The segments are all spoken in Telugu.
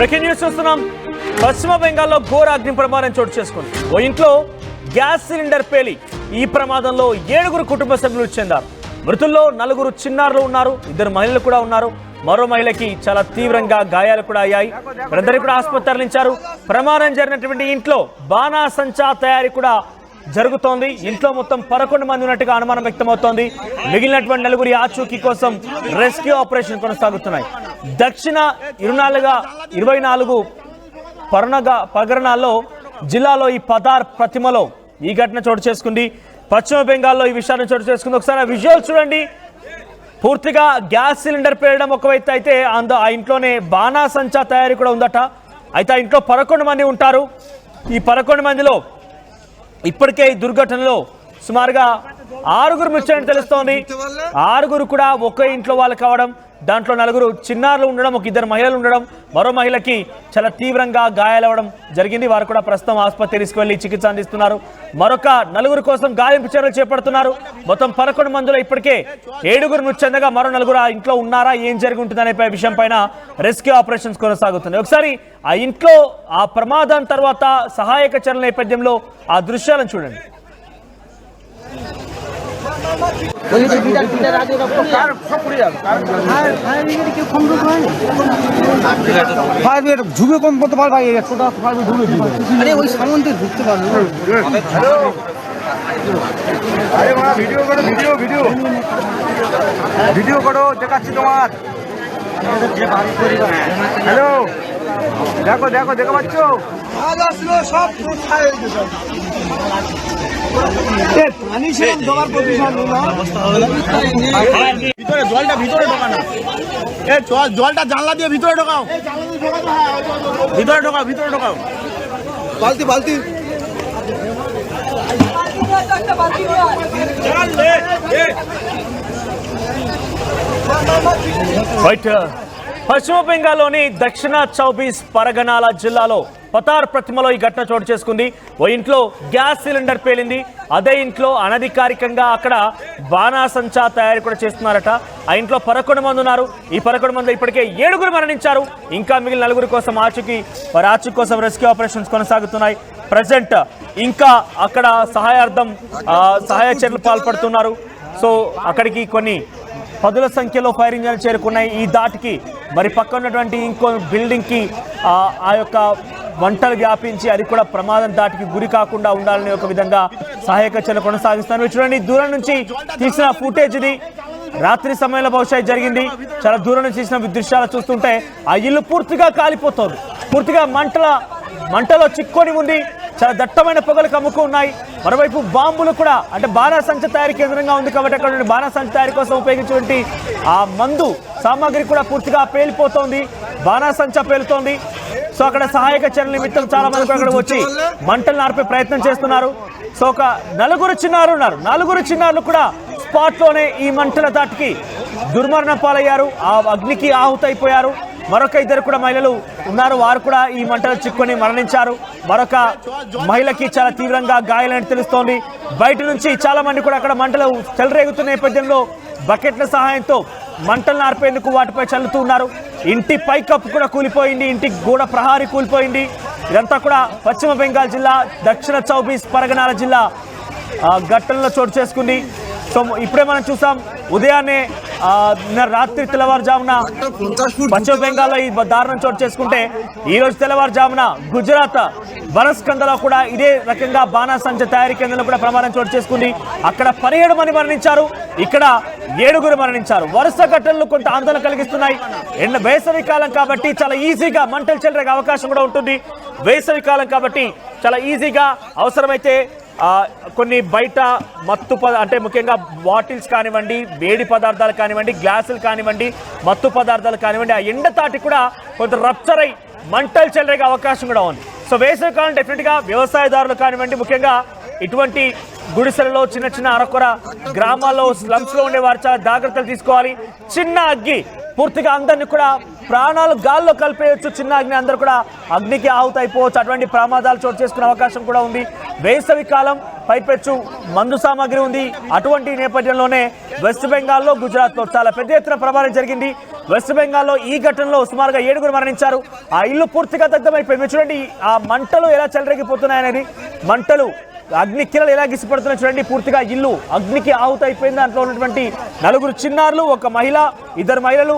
బ్రేకింగ్ న్యూస్ చూస్తున్నాం. పశ్చిమ బెంగాల్లో ఘోర అగ్ని ప్రమాదం చోటు చేసుకుంది. ఓ ఇంట్లో గ్యాస్ సిలిండర్ పేలి ఈ ప్రమాదంలో 7 కుటుంబ సభ్యులు చెందారు. మృతుల్లో 4 చిన్నారులు ఉన్నారు, 2 మహిళలు కూడా ఉన్నారు. మరో మహిళకి చాలా తీవ్రంగా గాయాలు కూడా అయ్యాయి. వారందరికీ కూడా ఆసుపత్రి తరలించారు. ప్రమాదం జరిగినటువంటి ఇంట్లో బాణాసంచా తయారీ కూడా జరుగుతోంది. ఇంట్లో మొత్తం 11 మంది ఉన్నట్టుగా అనుమానం వ్యక్తమవుతోంది. మిగిలినటువంటి 4 ఆచూకీ కోసం రెస్క్యూ ఆపరేషన్ కొనసాగుతున్నాయి. దక్షిణ 24 పగరణాల్లో జిల్లాలో ఈ పదార్ ప్రతిమలో ఈ ఘటన చోటు చేసుకుంది. పశ్చిమ బెంగాల్లో ఈ విషయాన్ని చోటు చేసుకుంది. ఒకసారి విజువల్ చూడండి. పూర్తిగా గ్యాస్ సిలిండర్ పేరడం ఒకవైపు అయితే ఆ ఇంట్లోనే బాణాసంచా తయారీ కూడా ఉందట. అయితే ఆ ఇంట్లో 11 మంది ఉంటారు. ఈ 11 మందిలో ఇప్పటికే ఈ దుర్ఘటనలో సుమారుగా 6 మృత్యుని తెలుస్తోంది. 6 కూడా ఒకే ఇంట్లో వాళ్ళు కావడం, దాంట్లో 4 చిన్నారులు ఉండడం, 2 మహిళలు ఉండడం, మరో మహిళకి చాలా తీవ్రంగా గాయాలవ్వడం జరిగింది. వారు కూడా ప్రస్తుతం ఆసుపత్రి తీసుకువెళ్లి చికిత్స అందిస్తున్నారు. మరొక 4 కోసం గాలింపు చర్యలు చేపడుతున్నారు. మొత్తం 11 మందిలో ఇప్పటికే 7 మృతి చెందగా మరో 4 ఆ ఇంట్లో ఉన్నారా, ఏం జరిగి ఉంటుందనే విషయం పైన రెస్క్యూ ఆపరేషన్స్ కొనసాగుతున్నాయి. ఒకసారి ఆ ఇంట్లో ఆ ప్రమాదం తర్వాత సహాయక చర్యల నేపథ్యంలో ఆ దృశ్యాలను చూడండి. ঝুঁকে কম করতে পারবে 100টা আরে ওই সামনে ঢুকতে পারবে। আরে মা ভিডিও করো, ভিডিও করো, দেখাচ্ছি তোমার। হ্যালো, দেখো দেখো দেখো পাচ্ছ সব পানি সেরকম ঢোকার পজিশন ভিতরে জলটা ভিতরে ঢোকানো জলটা জানলা দিয়ে ভিতরে ঢোকাও, ভিতরে ঢোকাও, ভিতরে ঢোকাও। বালতি বালতি పశ్చిమ బెంగాల్లోని దక్షిణ 24 పరగనాల జిల్లాలో పతార్ ప్రతిమలో ఈ ఘటన చోటు చేసుకుంది. ఓ ఇంట్లో గ్యాస్ సిలిండర్ పేలింది. అదే ఇంట్లో అనధికారికంగా అక్కడ బాణాసంచా తయారీ కూడా చేస్తున్నారట. ఆ ఇంట్లో 11 మంది ఉన్నారు. ఈ 11 మంది ఇప్పటికే 7 మరణించారు. ఇంకా మిగిలిన 4 కోసం ఆచూకీ కోసం రెస్క్యూ ఆపరేషన్స్ కొనసాగుతున్నాయి. ప్రజెంట్ ఇంకా అక్కడ సహాయ చర్యలు పాల్పడుతున్నారు. సో అక్కడికి కొన్ని 10ల సంఖ్యలో ఫైర్ ఇంజన్లు చేరుకున్నాయి. ఈ దాటికి మరి పక్కన ఉన్నటువంటి ఇంకో బిల్డింగ్కి ఆ యొక్క మంటలు వ్యాపించి అది కూడా ప్రమాదం దాటికి గురి కాకుండా ఉండాలని ఒక విధంగా సహాయక చర్యలు కొనసాగిస్తాను. చూడండి, దూరం నుంచి తీసిన ఫుటేజ్ ఇది. రాత్రి సమయంలో బహుశా జరిగింది. చాలా దూరం నుంచి తీసిన దృశ్యాలు చూస్తుంటే ఆ ఇల్లు పూర్తిగా కాలిపోతుంది. పూర్తిగా మంటలో చిక్కొని ఉంది. చాలా దట్టమైన పొగలు కమ్ముకు ఉన్నాయి. మరోవైపు బాంబులు కూడా, అంటే బాణాసంచ తయారీ కేంద్రంగా ఉంది కాబట్టి అక్కడ బాణాసంచ తయారీ కోసం ఉపయోగించినటువంటి ఆ మందు సామాగ్రి కూడా పూర్తిగా పేలిపోతోంది. బాణాసంచ పేలుతోంది. సో అక్కడ సహాయక చర్యల నిమిత్తం చాలా మంది అక్కడ వచ్చి మంటలు ఆర్పే ప్రయత్నం చేస్తున్నారు. సో ఒక 4 చిన్నారులు ఉన్నారు. 4 చిన్నారులు కూడా స్పాట్లోనే ఈ మంటల దాటికి దుర్మరణ పాలయ్యారు. ఆ అగ్నికి ఆహుతైపోయారు. మరొక 2 కూడా మహిళలు ఉన్నారు. వారు కూడా ఈ మంటలు చిక్కుని మరణించారు. మరొక మహిళకి చాలా తీవ్రంగా గాయాలని తెలుస్తోంది. బయట నుంచి చాలా మంది కూడా అక్కడ మంటలు చెలరేగుతున్న నేపథ్యంలో బకెట్ల సహాయంతో మంటలను ఆర్పేందుకు వాటిపై చల్లుతూ ఉన్నారు. ఇంటి పైకప్పు కూడా కూలిపోయింది. ఇంటి గోడ ప్రహారీ కూలిపోయింది. ఇదంతా కూడా పశ్చిమ బెంగాల్ జిల్లా దక్షిణ 24 పరగనాల జిల్లా ఘటనలో చోటు చేసుకుంది. సో ఇప్పుడే మనం చూసాం, ఉదయాన్నే రాత్రి తెల్లవారుజామున పశ్చిమ బెంగాల్లో ఈ దారుణం చోటు చేసుకుంటే ఈ రోజు తెల్లవారుజామున గుజరాత్ బనస్కందలో కూడా ఇదే రకంగా బాణాసంచ తయారీ కేంద్రంలో కూడా ప్రమాదం చోటు చేసుకుంది. అక్కడ 17 మంది మరణించారు. ఇక్కడ 7 మరణించారు. వరుస ఘటనలు కొంత ఆందోళన కలిగిస్తున్నాయి. వేసవి కాలం కాబట్టి చాలా ఈజీగా మంటలు చెలరేగే అవకాశం కూడా ఉంటుంది. వేసవి కాలం కాబట్టి చాలా ఈజీగా అవసరమైతే కొన్ని బయట అంటే ముఖ్యంగా బాటిల్స్ కానివ్వండి, వేడి పదార్థాలు కానివ్వండి, గ్లాసులు కానివ్వండి, మత్తు పదార్థాలు కానివ్వండి, ఆ ఎండతాటి కూడా కొంత రప్చర్ అయి మంటలు చెలరేగే అవకాశం కూడా ఉంది. సో వేసవి కాలం డెఫినెట్గా వ్యవసాయదారులు కానివ్వండి, ముఖ్యంగా ఇటువంటి గుడిసెలలో చిన్న అరకొర గ్రామాల్లో స్లమ్స్లో ఉండే వారు చాలా జాగ్రత్తలు తీసుకోవాలి. చిన్న అగ్గి పూర్తిగా అందరినీ కూడా ప్రాణాలు గాల్లో కలిపేయచ్చు. చిన్న అగ్ని అందరూ కూడా అగ్నికి ఆహుతైపోవచ్చు. అటువంటి ప్రమాదాలు చోటు చేసుకునే అవకాశం కూడా ఉంది. వేసవి కాలం, పైపెచ్చు మందు సామాగ్రి ఉంది. అటువంటి నేపథ్యంలోనే వెస్ట్ బెంగాల్లో, గుజరాత్లో చాలా పెద్ద ఎత్తున ప్రమాదం జరిగింది. వెస్ట్ బెంగాల్లో ఈ ఘటనలో సుమారుగా 7 మరణించారు. ఆ ఇల్లు పూర్తిగా దగ్ధమైపోయింది. చూడండి ఆ మంటలు ఎలా చెలరేగిపోతున్నాయనేది, మంటలు అగ్ని కిరణాలు ఎలా గిసిపడుతున్నాయి చూడండి. పూర్తిగా ఇల్లు అగ్నికి ఆహుతైపోయింది. దాంట్లో ఉన్నటువంటి 4 చిన్నారులు, 1 మహిళ, 2 మహిళలు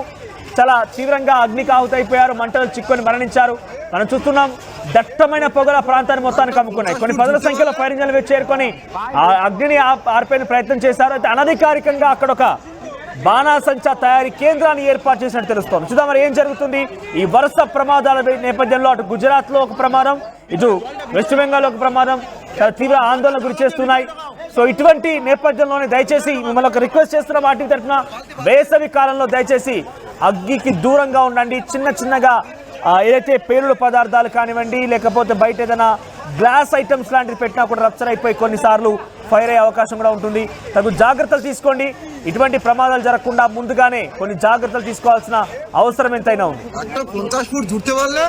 చాలా తీవ్రంగా అగ్నికి ఆహుతైపోయారు. మంటలు చిక్కుని మరణించారు. మనం చూస్తున్నాం దట్టమైన పొగల ప్రాంతాన్ని మొత్తానికి కమ్ముకున్నాయి. కొన్ని పదుల సంఖ్యలో ఫైర్ ఇంజన్లు చేరుకొని ఆ అగ్నిని ఆర్పే ప్రయత్నం చేశారు. అయితే అనధికారికంగా అక్కడ ఒక బాణాసంచా తయారీ కేంద్రాన్ని ఏర్పాటు చేసినట్టు తెలుస్తోంది. చూద్దాం మరి ఏం జరుగుతుంది. ఈ వరుస ప్రమాదాల నేపథ్యంలో అటు గుజరాత్లో ఒక ప్రమాదం, ఇటు వెస్ట్ బెంగాల్లో ఒక ప్రమాదం చాలా తీవ్ర ఆందోళన గురి చేస్తున్నాయి. సో ఇటువంటి నేపథ్యంలోనే దయచేసి మిమ్మల్ని ఒక రిక్వెస్ట్ చేస్తున్న వాటి తరఫున, వేసవి కాలంలో దయచేసి అగ్గికి దూరంగా ఉండండి. చిన్నగా ఏదైతే పేలుడు పదార్థాలు కానివ్వండి, లేకపోతే బయట ఏదైనా గ్లాస్ ఐటమ్స్ లాంటివి పెట్టినా కూడా రప్చర్ అయిపోయి కొన్నిసార్లు ఫైర్ అయ్యే అవకాశం కూడా ఉంటుంది. తగు జాగ్రత్తలు తీసుకోండి. ఇటువంటి ప్రమాదాలు జరగకుండా ముందుగానే కొన్ని జాగ్రత్తలు తీసుకోవాల్సిన అవసరం ఎంతైనా ఉంది. 50 ফুট জুড়তে পারলে